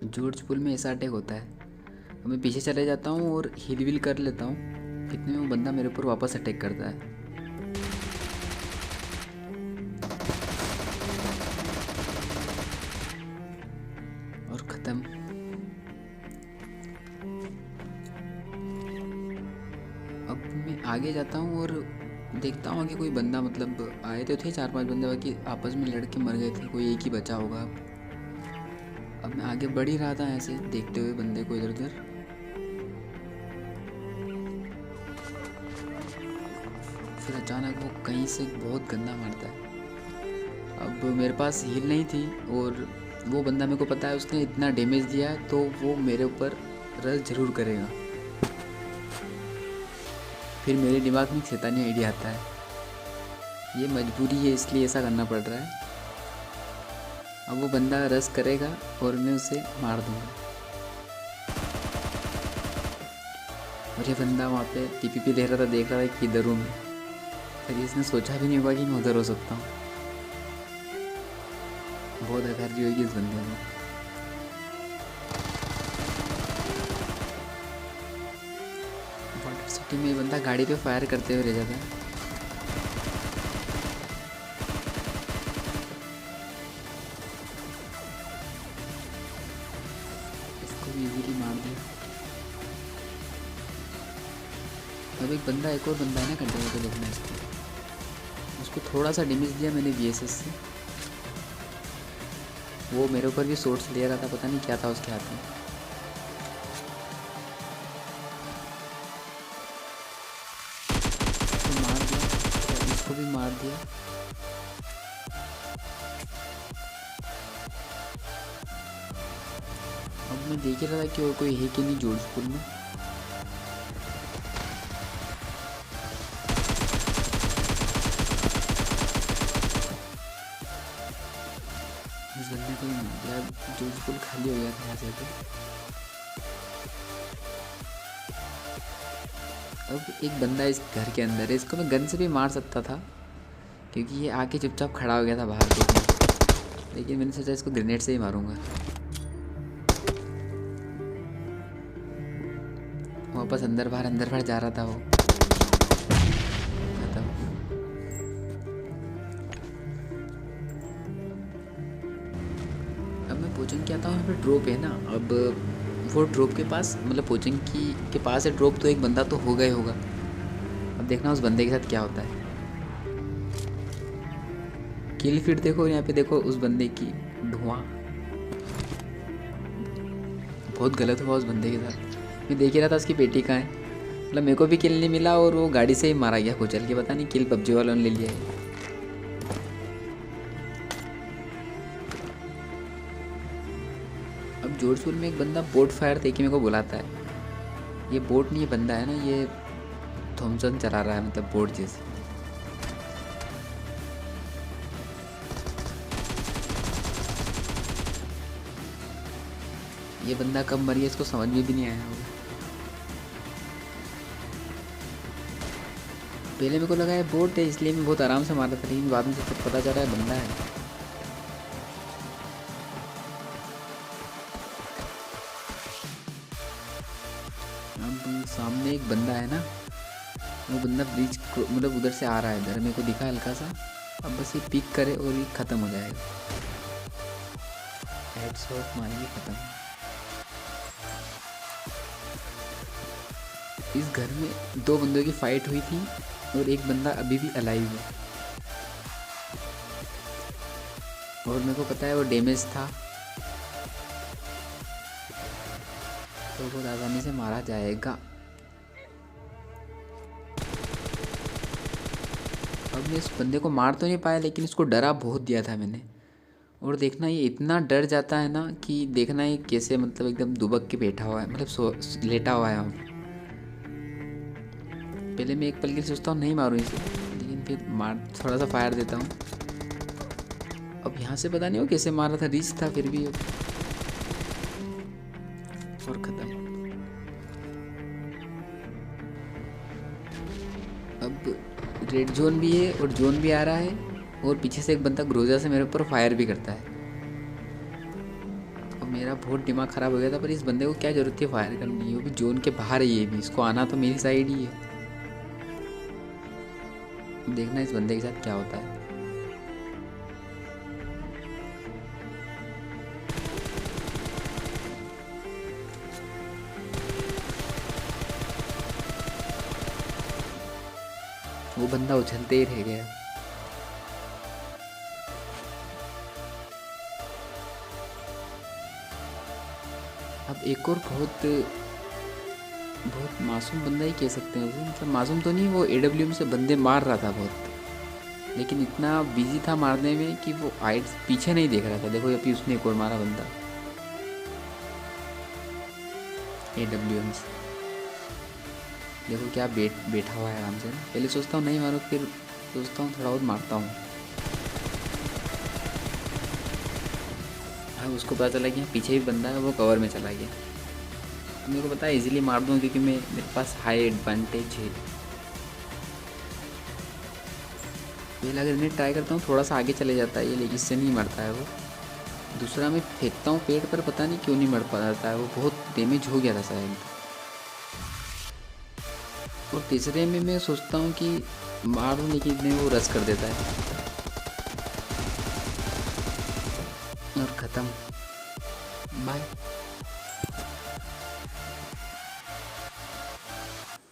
George पुल में ऐसा attack होता है। अब मैं पीछे चले जाता हूँ और हील व्हील कर लेता हूँ। इतने में वो बंदा मेरे ऊपर वापस अटैक करता है। और ख़त्म। अब मैं आगे जाता हूँ और देखता हूँ कि कोई बंदा, मतलब आए तो थे 4-5 बंदे, बाकी आपस में लड़ के मर गए थे, कोई एक ही बचा होगा। अब मैं आगे बढ़ ही रहा था ऐसे देखते हुए बंदे को इधर उधर। फिर अचानक वो कहीं से बहुत गंदा मारता है। अब मेरे पास हील नहीं थी और वो बंदा, मेरे को पता है उसने इतना डैमेज दिया है तो वो मेरे ऊपर रश ज़रूर करेगा। फिर मेरे दिमाग में एक शैतानी आइडिया आता है, ये मजबूरी है इसलिए ऐसा करना पड़ रहा है। अब वो बंदा रश करेगा और मैं उसे मार दूंगा। और ये बंदा वहाँ पे टीपीपी दे रहा था, देख रहा था कि किधर हूँ मैं। फिर इसने सोचा भी नहीं होगा कि मैं उधर हो सकता हूँ। बहुत हकर्जी होगी इस बंदे में। वाटर सिटी में ये बंदा गाड़ी पे फायर करते हुए रह जाता है। इसको भी इजीली मार दिया। अब एक और बंदा है ना कंटेनर पे, देखना इसको। उसको थोड़ा सा डैमेज दिया मैंने वीएसएस से। वो मेरे ऊपर भी शॉट्स ले रहा था, पता नहीं क्या था उसके हाथ में। इसको मार दिया, इसको भी मार दिया। अब मैं देख ही रहा था कि और कोई है कि नहीं जोधपुर में। इस बंदे को यार जोधपुर खाली हो गया था यहाँ से तो। अब एक बंदा इस घर के अंदर है, इसको मैं गन से भी मार सकता था क्योंकि ये आके चुपचाप खड़ा हो गया था बाहर देखने। लेकिन मैंने सोचा इसको ग्रेनेड से ही मारूंगा। वापस अंदर बाहर जा रहा था वो। खत्म। अब मैं पोचिंग क्या था, वहाँ पे ड्रॉप है ना। अब वो ड्रॉप के पास, मतलब पोचिंग के पास है ड्रॉप, तो एक बंदा तो होगा ही होगा। अब देखना उस बंदे के साथ क्या होता है। किल फीड देखो यहाँ पे, देखो उस बंदे की धुआं। बहुत गलत हुआ उस बंदे के साथ। मैं देख ही रहा था उसकी पेटी कहाँ है। मतलब मेरे को भी किल नहीं मिला और वो गाड़ी से ही मारा गया कुचल के। पता नहीं किल पबजी वालों ने ले लिया है। अब जोधपुर में एक बंदा बोट फायर दे के मेरे को बुलाता है। ये बोट नहीं, ये बंदा है ना, ये थॉमसन चला रहा है, मतलब बोट जैसे। ये बंदा कब मर गया इसको समझ में भी नहीं आया होगा। पहले मेरे को लगा है बोट है, इसलिए मैं बहुत आराम से मार रहा था, लेकिन बाद में जब पता चला है बंदा है। अब सामने एक बंदा है ना, वो बंदा ब्रिज मतलब उधर से आ रहा है इधर, मेरे को दिखा हल्का सा। अब बस ये पिक करे और ये ख़त्म हो जाएगा। हेडशॉट मारेंगे, ख़त्म। इस घर में 2 बंदों की फाइट हुई थी और एक बंदा अभी भी अलाइव है। और मेरे को पता है वो डैमेज था, तो बहुत आसानी से मारा जाएगा। अब मैं इस बंदे को मार तो नहीं पाया, लेकिन इसको डरा बहुत दिया था मैंने। और देखना ये इतना डर जाता है ना कि देखना ये कैसे, मतलब एकदम दुबक के बैठा हुआ है, मतलब लेटा हुआ है। अब पहले मैं एक पल के लिए सोचता हूँ नहीं मारूँ इसे, लेकिन फिर थोड़ा सा फायर देता हूँ। अब यहाँ से पता नहीं वो कैसे मारा था, रिस्क था फिर भी। और ख़त्म। अब रेड जोन भी है और जोन भी आ रहा है, और पीछे से एक बंदा ग्रोजा से मेरे ऊपर फायर भी करता है। अब मेरा मेरा बहुत दिमाग ख़राब हो गया था, पर इस बंदे को क्या ज़रूरत थी फायर करनी है, वो भी जोन के बाहर है, ये भी इसको आना तो मेरी साइड ही है। देखना इस बंदे के साथ क्या होता है। वो बंदा उछलते ही रह गया। अब एक और बहुत बहुत मासूम बंदा ही कह सकते हैं उसे, मतलब मासूम तो नहीं, वो AWM से बंदे मार रहा था बहुत, लेकिन इतना बिजी था मारने में कि वो आइड पीछे नहीं देख रहा था। देखो अभी उसने एक और मारा बंदा AWM से। देखो क्या बैठा हुआ है आराम से। पहले सोचता हूँ नहीं मारो, फिर सोचता हूँ थोड़ा और मारता हूँ। हाँ, उसको पता चला कि यहाँ पीछे भी बंदा है, वो कवर में चला गया। मेरे को पता है इजीली मार दूँ, क्योंकि मेरे पास हाई एडवांटेज है। पहले अगर इन्हें ट्राई करता हूँ, थोड़ा सा आगे चले जाता है ये, लेकिन इससे नहीं मरता है वो। दूसरा मैं फेंकता हूँ पेड़ पर, पता नहीं क्यों नहीं मर पाता है वो, बहुत डैमेज हो गया था शायद। और तीसरे में मैं सोचता हूँ कि मारूँ, लेकिन इतने वो रश कर देता है और ख़त्म। बाय।